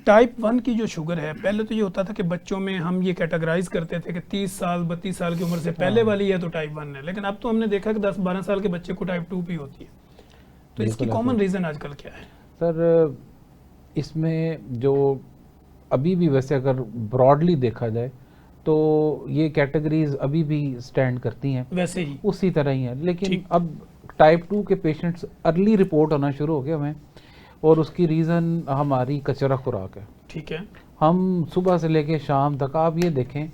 Type 1 की जो sugar है, पहले तो ये होता था कि बच्चों में हम ये कैटेगराइज करते थे कि 30 साल 32 साल की उम्र से पहले वाली है तो टाइप 1 है, लेकिन अब तो हमने देखा कि 10-12 साल के बच्चे को टाइप 2 भी होती है। तो इसकी कॉमन रीज़न आजकल क्या है सर? इसमें जो अभी भी वैसे अगर ब्रॉडली देखा जाए तो ये कैटेगरीज अभी भी स्टैंड करती हैं, वैसे ही उसी तरह ही है। लेकिन अब टाइप 2 के पेशेंट्स अर्ली रिपोर्ट होना शुरू हो गए हमें, और उसकी रीज़न हमारी कचरा खुराक है। ठीक है। हम सुबह से लेके शाम तक आप ये देखें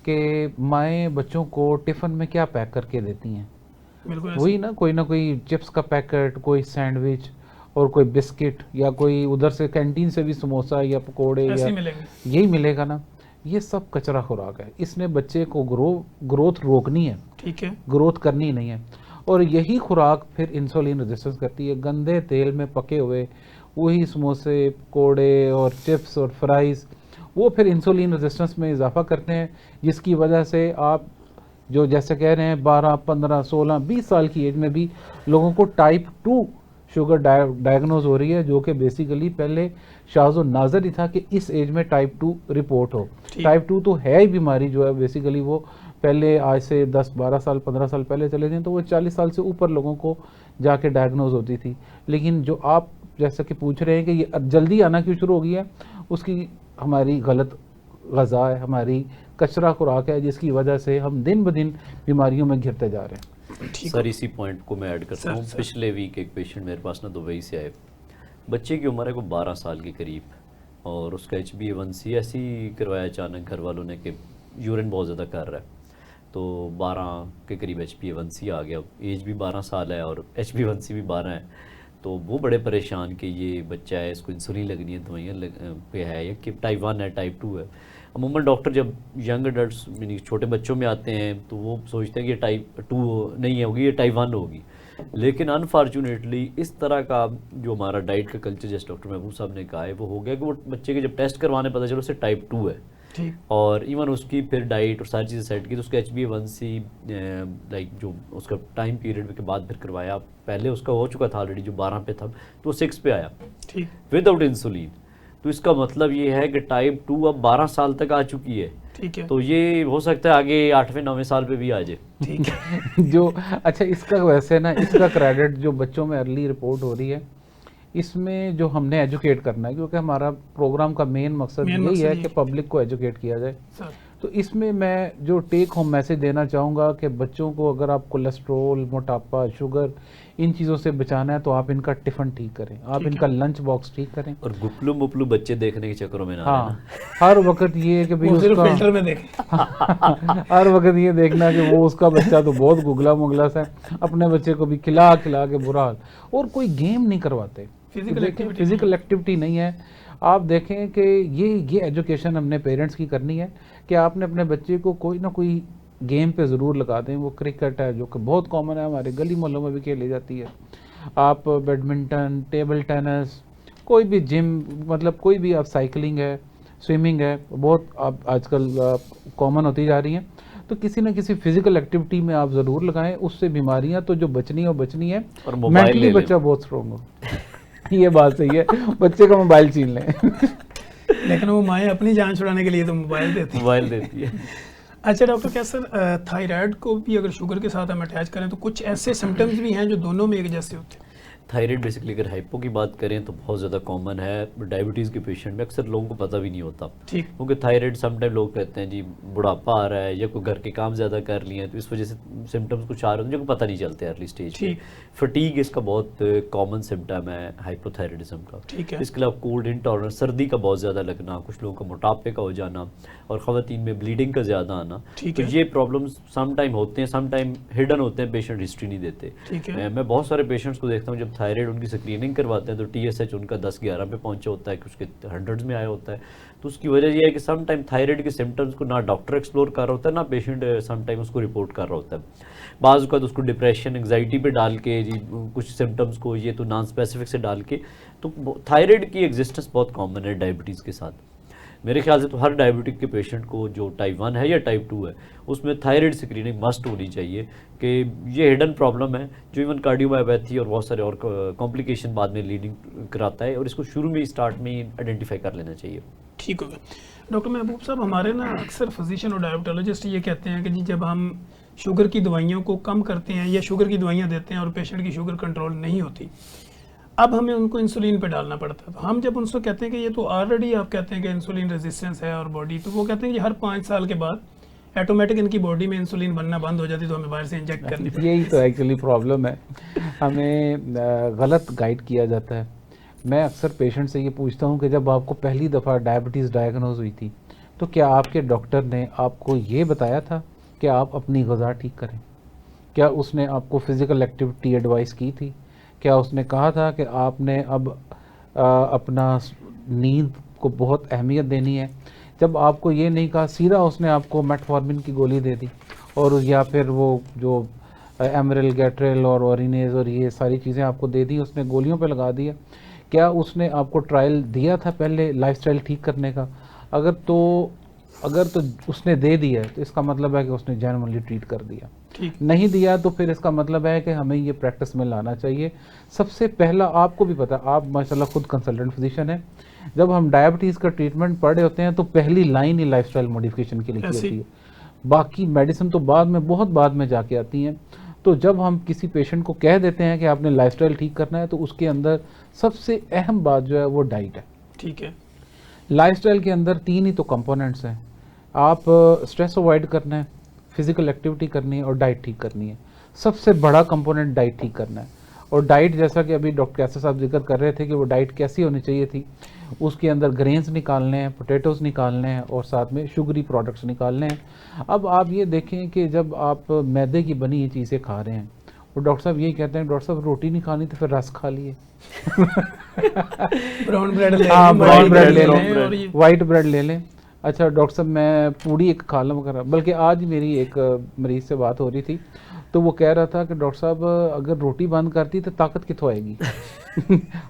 कि माएँ बच्चों को टिफ़िन में क्या पैक करके देती हैं, वही ना कोई चिप्स का पैकेट, कोई सैंडविच और कोई बिस्किट, या कोई उधर से कैंटीन से भी समोसा या पकोड़े या यही मिलेगा ना। ये सब कचरा खुराक है। इसने बच्चे को ग्रोथ रोकनी है, ठीक है, ग्रोथ करनी नहीं है। और यही खुराक फिर इंसुलिन रेजिस्टेंस करती है। गंदे तेल में पके हुए वही समोसे, पकोड़े और चिप्स और फ्राइज़, वो फिर इंसुलिन रेजिस्टेंस में इजाफा करते हैं, जिसकी वजह से आप जो जैसे कह रहे हैं 12, 15, 16, 20 साल की एज में भी लोगों को टाइप 2 शुगर डायग्नोज हो रही है, जो कि बेसिकली पहले शाज़ो नाज़र ही था कि इस एज में टाइप 2 रिपोर्ट हो। टाइप 2 तो है ही बीमारी जो है बेसिकली, वो पहले आज से 10, 12 साल, 15 साल पहले चले जाएं तो वो 40 साल से ऊपर लोगों को जाके डायग्नोज होती थी। लेकिन जो आप जैसा कि पूछ रहे हैं कि ये जल्दी आना क्यों शुरू हो गई है, उसकी हमारी गलत ग़ज़ा है, हमारी कचरा खुराक है, जिसकी वजह से हम दिन ब दिन बीमारियों में घिरते जा रहे हैं। सर इसी पॉइंट को मैं ऐड करता हूँ। पिछले वीक एक पेशेंट मेरे पास ना दुबई से आए, बच्चे की उम्र है को 12 साल के करीब, और उसका HbA1c ऐसे ही करवाया अचानक घर वालों ने कि यूरिन बहुत ज़्यादा कर रहा है, तो 12 के करीब HbA1c आ गया। एज भी 12 साल है और HbA1c भी 12 है। तो वो बड़े परेशान कि ये बच्चा है, इसको इंसुलिन लगनी है, दवाइयाँ पे है, या कि टाइप 1 है टाइप 2 है। अमूमन डॉक्टर जब यंग अडल्ट्स यानी छोटे बच्चों में आते हैं तो वो सोचते हैं कि ये टाइप 2 नहीं होगी, ये टाइप 1 होगी। लेकिन अनफॉर्चुनेटली इस तरह का जो हमारा डाइट का कल्चर, जैसे डॉक्टर महबूब साहब ने कहा है, वो हो गया कि वो बच्चे के जब टेस्ट करवाने पता चलो उसे टाइप 2 है। और इवन उसकी फिर डाइट और सारी चीज़ें सेट की तो उसका HbA1c लाइक जो उसका टाइम पीरियड के बाद फिर करवाया, पहले उसका हो चुका था ऑलरेडी जो 12 पे था, तो 6 पे आया विदाउट इंसुलिन। तो इसका मतलब ये है कि टाइप 2 अब 12 साल तक आ चुकी है। ठीक है, तो ये हो सकता है आगे 8वें 9वें साल पे भी आ जाए। ठीक है जो अच्छा इसका वैसे ना इसका क्रेडिट जो बच्चों में अर्ली रिपोर्ट हो रही है, इसमें जो हमने एजुकेट करना है, क्योंकि हमारा प्रोग्राम का मेन मकसद यही है कि पब्लिक को एजुकेट किया जाए। तो इसमें मैं जो टेक होम मैसेज देना चाहूँगा कि बच्चों को अगर आप कोलेस्ट्रोल, मोटापा, शुगर, इन चीज़ों से बचाना है तो आप इनका टिफ़िन ठीक करें, आप इनका लंच बॉक्स ठीक करें। और गुपलू मुपलू बच्चे देखने के चक्करों में ना हर वक्त ये कि भाई उसका फिल्टर में देखें हर वक्त ये देखना कि वो उसका बच्चा तो बहुत गुगला मुगला सा है, अपने बच्चे को भी खिला खिला के बुरा हाल, और कोई गेम नहीं करवाते, फिजिकल एक्टिविटी नहीं है। आप देखें कि ये एजुकेशन हमने पेरेंट्स की करनी है कि आपने अपने बच्चे को कोई ना कोई गेम पे ज़रूर लगा दें। वो क्रिकेट है जो कि बहुत कॉमन है, हमारे गली मोहल्लों में भी खेली जाती है। आप बैडमिंटन, टेबल टेनिस, कोई भी जिम, मतलब कोई भी, आप साइकिलिंग है, स्विमिंग है, बहुत आप आजकल कॉमन होती जा रही हैं। तो किसी न किसी फिजिकल एक्टिविटी में आप ज़रूर लगाएं, उससे बीमारियां तो जो बचनी है वो बचनी है, और मेंटली बच्चा बहुत स्ट्रॉन्ग हो ये बात सही है, बच्चे का मोबाइल छीन लें लेकिन वो माएँ अपनी जान छुड़ाने के लिए तो मोबाइल देती है अच्छा डॉक्टर, क्या सर थायराइड को भी अगर शुगर के साथ हम अटैच करें तो कुछ ऐसे सिम्टम्स भी हैं जो दोनों में एक जैसे होते हैं? थायराइड बेसिकली अगर हाइपो की बात करें तो बहुत ज़्यादा कॉमन है डायबिटीज़ के पेशेंट में, अक्सर लोगों को पता भी नहीं होता। ठीक, क्योंकि थायराइड समटाइम लोग कहते हैं जी बुढ़ापा आ रहा है या कोई घर के काम ज़्यादा कर लिए हैं तो इस वजह से सिम्टम्स कुछ आ रहे हैं जो पता नहीं चलते अर्ली स्टेज पे। फटीग इसका बहुत कॉमन सिम्टम है हाइपोथायराइडिज्म का। ठीक है, इसके अलावा कोल्ड इंटॉलरेंस, सर्दी का बहुत ज़्यादा लगना, कुछ लोगों का मोटापे का हो जाना, और ख़वातीन में ब्लीडिंग का ज़्यादा आना। तो ये प्रॉब्लम्स समटाइम होते हैं, समटाइम हिडन होते हैं, पेशेंट हिस्ट्री नहीं देते। मैं बहुत सारे पेशेंट्स को देखता हूँ जब थायराइड उनकी स्क्रीनिंग करवाते हैं तो TSH उनका 10-11 पे पहुंचा होता है, कि उसके 100s में आया होता है। तो उसकी वजह यह है कि सम टाइम थायराइड के सिम्टम्स को ना डॉक्टर एक्सप्लोर कर रहा होता है, ना पेशेंट सम टाइम उसको रिपोर्ट कर रहा होता है। बाज़ का तो उसको डिप्रेशन, एंग्जाइटी पे डाल के जी कुछ सिम्टम्स को ये तो नॉन स्पेसिफिक से डाल के, तो थायराइड की एग्जिस्टेंस बहुत कॉमन है डायबिटीज़ के साथ। मेरे ख्याल से तो हर डायबिटिक के पेशेंट को जो टाइप 1 है या टाइप 2 है उसमें थायराइड स्क्रीनिंग मस्ट होनी चाहिए कि ये हिडन प्रॉब्लम है जो इवन कार्डियोमायोपैथी और बहुत सारे और कॉम्प्लिकेशन बाद में लीडिंग कराता है, और इसको शुरू में स्टार्ट में आइडेंटिफाई कर लेना चाहिए। ठीक होगा। डॉक्टर महबूब साहब, हमारे ना अक्सर फिजिशियन और डायबिटोलॉजिस्ट ये कहते हैं कि जी जब हम शुगर की दवाइयों को कम करते हैं या शुगर की दवाइयाँ देते हैं और पेशेंट की शुगर कंट्रोल नहीं होती, अब हमें उनको इंसुलिन पे डालना पड़ता है। तो हम जब उनसे कहते हैं कि ये तो ऑलरेडी आप कहते हैं कि इंसुलिन रेजिस्टेंस है और बॉडी, तो वो कहते हैं कि हर 5 साल के बाद ऑटोमेटिक इनकी बॉडी में इंसुलिन बनना बंद हो जाती है, तो हमें बाहर से इंजेक्ट करनी पड़ती है। यही तो एक्चुअली प्रॉब्लम है, हमें गलत गाइड किया जाता है। मैं अक्सर पेशेंट से ये पूछता हूँ कि जब आपको पहली दफ़ा डायबिटीज़ डायग्नोज हुई थी तो क्या आपके डॉक्टर ने आपको ये बताया था कि आप अपनी ग़िज़ा ठीक करें? क्या उसने आपको फ़िज़िकल एक्टिविटी एडवाइस की थी? क्या उसने कहा था कि आपने अब अपना नींद को बहुत अहमियत देनी है? जब आपको ये नहीं कहा, सीधा उसने आपको मेटफॉर्मिन की गोली दे दी और या फिर वो जो एमरेल गैट्रेल और ओरिनेज और ये सारी चीज़ें आपको दे दी, उसने गोलियों पे लगा दिया। क्या उसने आपको ट्रायल दिया था पहले लाइफस्टाइल ठीक करने का? अगर तो उसने दे दिया तो इसका मतलब है कि उसने जेन्युइनली ट्रीट कर दिया। नहीं दिया तो फिर इसका मतलब है कि हमें ये प्रैक्टिस में लाना चाहिए। सबसे पहला, आपको भी पता, आप माशाल्लाह खुद कंसल्टेंट फिजिशियन है, जब हम डायबिटीज़ का ट्रीटमेंट पढ़ रहे होते हैं तो पहली लाइन ही लाइफस्टाइल मॉडिफिकेशन की लिखी होती है, बाकी मेडिसिन तो बाद में, बहुत बाद में जाके आती हैं। तो जब हम किसी पेशेंट को कह देते हैं कि आपने लाइफस्टाइल ठीक करना है, तो उसके अंदर सबसे अहम बात जो है वो डाइट है। ठीक है। लाइफस्टाइल के अंदर 3 ही तो कंपोनेंट्स हैं, आप स्ट्रेस अवॉइड करना है, फिजिकल एक्टिविटी करनी है और डाइट ठीक करनी है। सबसे बड़ा कंपोनेंट डाइट ठीक करना है। और डाइट, जैसा कि अभी डॉक्टर कैसर साहब जिक्र कर रहे थे कि वो डाइट कैसी होनी चाहिए थी, उसके अंदर ग्रेन्स निकालने हैं, पोटैटोज़ निकालने हैं और साथ में शुगरी प्रोडक्ट्स निकालने हैं। अब आप ये देखें कि जब आप मैदे की बनी ये चीज़ें खा रहे हैं, और डॉक्टर साहब यही कहते हैं, डॉक्टर साहब रोटी नहीं खानी तो फिर रस खा लिए, ब्राउन ब्रेड ले हाँ ब्राउन ब्रेड ले लें, लें, वाइट ब्रेड ले लें। अच्छा डॉक्टर साहब मैं पूड़ी एक खा लूँ कर, बल्कि आज मेरी एक मरीज से बात हो रही थी तो वो कह रहा था कि डॉक्टर साहब अगर रोटी बंद करती तो ताकत कितों आएगी।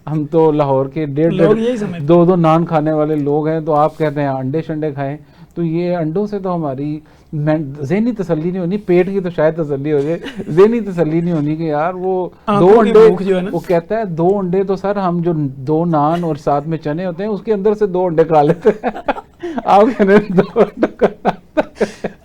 हम तो लाहौर के 1.5 2 नान खाने वाले लोग हैं, तो आप कहते हैं अंडे शंडे खाएं, तो ये अंडों से तो हमारी ज़हनी तसल्ली नहीं होनी, पेट की तो शायद तसल्ली हो जाए, ज़हनी तसल्ली नहीं होनी कि यार वो 2 अंडे, वो कहता है 2 अंडे तो सर हम जो 2 नान और साथ में चने होते हैं उसके अंदर से 2 अंडे खा लेते हैं। आप कहते हैं 2 अंडे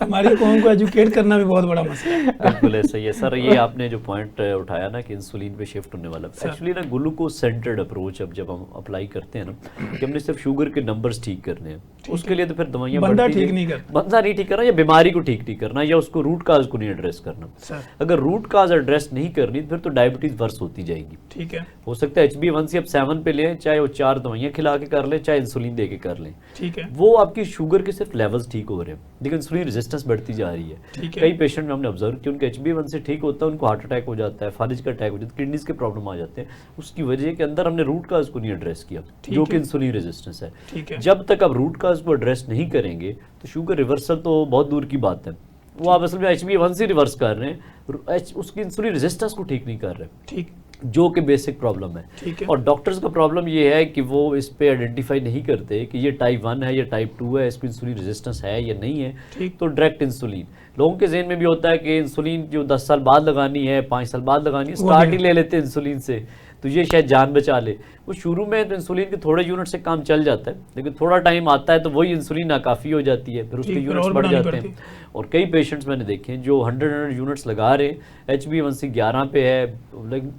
हमारी कौम को एजुकेट करना भी बहुत बड़ा मसला है। बिल्कुल ऐसा ही है सर। ये आपने जो पॉइंट उठाया ना कि इंसुलिन पे शिफ्ट होने वाला, एक्चुअली ना ग्लूकोज सेंटर्ड अप्रोच अब जब हम अप्लाई करते हैं ना कि हमने सिर्फ शुगर के नंबर्स ठीक करने हैं, उसके लिए तो फिर दवाइयाँ बंदा ठीक नहीं करना, बंदा नहीं ठीक करना, या बीमारी को ठीक नहीं करना, या उसको रूट काज को नहीं एड्रेस करना। अगर रूट काज एड्रेस नहीं करनी फिर तो डायबिटीज वर्स होती जाएगी। ठीक है, हो सकता है HbA1c अब 7 पे ले, चाहे वो 4 दवाइयाँ खिला के कर ले, चाहे इंसुलिन दे के कर ले, ठीक है, वो आपकी शुगर के सिर्फ लेवल्स ठीक हो रहे हैं, लेकिन इंसुलिन रेजिस्टेंस बढ़ती जा रही है। कई पेशेंट में हमने ऑब्जर्व किया उनका HbA1c ठीक होता है, उनको हार्ट अटैक हो जाता है, फालिज का अटैक हो जाता है, किडनीज के प्रॉब्लम आ जाते हैं, उसकी वजह के अंदर हमने रूट काज को नहीं एड्रेस किया, जो कि इंसुलिन रेजिस्टेंस है। जब तक आप रूट काज को एड्रेस नहीं करेंगे तो शुगर रिवर्सल तो बहुत दूर की बात है, वो आप असल में HbA1c रिवर्स कर रहे हैं, उसकी इंसुलिन रेजिस्टेंस को ठीक नहीं कर रहे, ठीक, जो कि बेसिक प्रॉब्लम है। और डॉक्टर्स का प्रॉब्लम ये है कि वो इस पे आइडेंटिफाई नहीं करते कि ये टाइप 1 है या टाइप 2 है, इसको इंसुलिन रेजिस्टेंस है या नहीं है, तो डायरेक्ट इंसुलिन। लोगों के जहन में भी होता है कि इंसुलिन जो 10 साल बाद लगानी है, 5 साल बाद लगानी है, स्टार्ट ही ले लेते हैं इंसुलिन से, तो ये शायद जान बचा ले। वो शुरू में तो इंसुलिन के थोड़े यूनिट से काम चल जाता है, लेकिन थोड़ा टाइम आता है तो वही इंसुलिन नाकाफ़ी हो जाती है, फिर उसके यूनिट्स बढ़ जाते हैं। और कई पेशेंट्स मैंने देखे हैं जो 100 यूनिट्स लगा रहे हैं, HbA1c 11 पे है, लाइक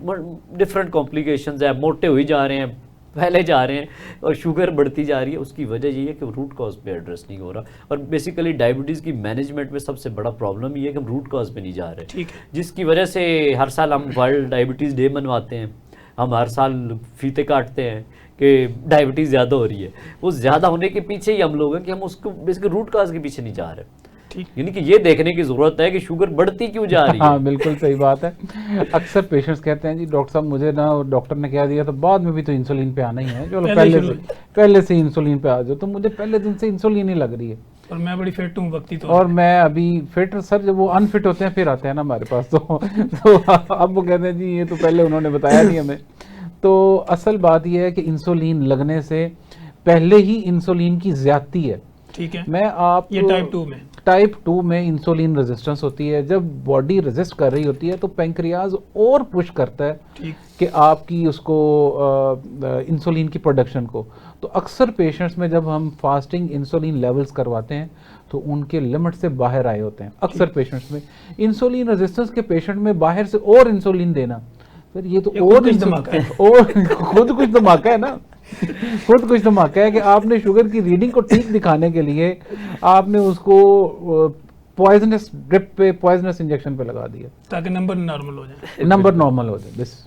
डिफरेंट कॉम्प्लिकेशंस है, मोटे हुई जा रहे हैं, फैले जा रहे हैं और शुगर बढ़ती जा रही है। उसकी वजह ये है कि रूट कॉज पे एड्रेस नहीं हो रहा। और बेसिकली डायबिटीज़ की मैनेजमेंट में सबसे बड़ा प्रॉब्लम ये है कि हम रूट कॉज पे नहीं जा रहे, जिसकी वजह से हर साल हम वर्ल्ड डायबिटीज़ डे मनवाते हैं, हम हर साल फीते काटते हैं कि डायबिटीज़ ज़्यादा हो रही है। वो ज़्यादा होने के पीछे ही हम लोग हैं कि हम उसको बेसिकली रूट काज के पीछे नहीं जा रहे, यानी कि ये देखने की जरूरत है कि शुगर बढ़ती क्यों जा रही है। हाँ बिल्कुल सही बात है। अक्सर पेशेंट्स कहते हैं जी डॉक्टर साहब मुझे ना डॉक्टर ने कह दिया तो बाद में भी तो इंसुलिन पे आना ही है, चलो पहले से इंसुलिन पे आ जाओ, तो मुझे पहले दिन से इंसुलिन ही लग रही है और मैं बड़ी फिट हूँ वक्ती तो, और मैं अभी फिट, सर जब वो अनफिट होते हैं फिर आते हैं ना हमारे पास, तो अब वो कहते हैं जी ये तो पहले उन्होंने बताया नहीं हमें। तो असल बात यह है कि इंसुलिन लगने से पहले ही इंसुलिन की ज्यादती है। ठीक है, मैं आप ये टाइप 2 में टाइप 2 में इंसुलिन रेजिस्टेंस होती है। जब बॉडी रेजिस्ट कर रही होती है तो पेंक्रियाज और पुश करता है ठीक कि आपकी उसको इंसुलिन की प्रोडक्शन को। तो अक्सर पेशेंट्स में जब हम फास्टिंग इंसुलिन लेवल्स करवाते हैं तो उनके लिमिट से बाहर आए होते हैं। अक्सर पेशेंट्स में इंसुलिन रेजिस्टेंस के पेशेंट में बाहर से और इंसुलिन देना, सर ये तो ये और खुद कुछ धमाका है। और खुद कुछ धमाका है ना, खुद कुछ धमाका है कि आपने शुगर की रीडिंग को ठीक दिखाने के लिए आपने उसको पॉइजनस ड्रिप पे, पॉइजनस इंजेक्शन पे लगा दिया ताकि नंबर नॉर्मल हो जाए। नंबर नॉर्मल हो जाए। बस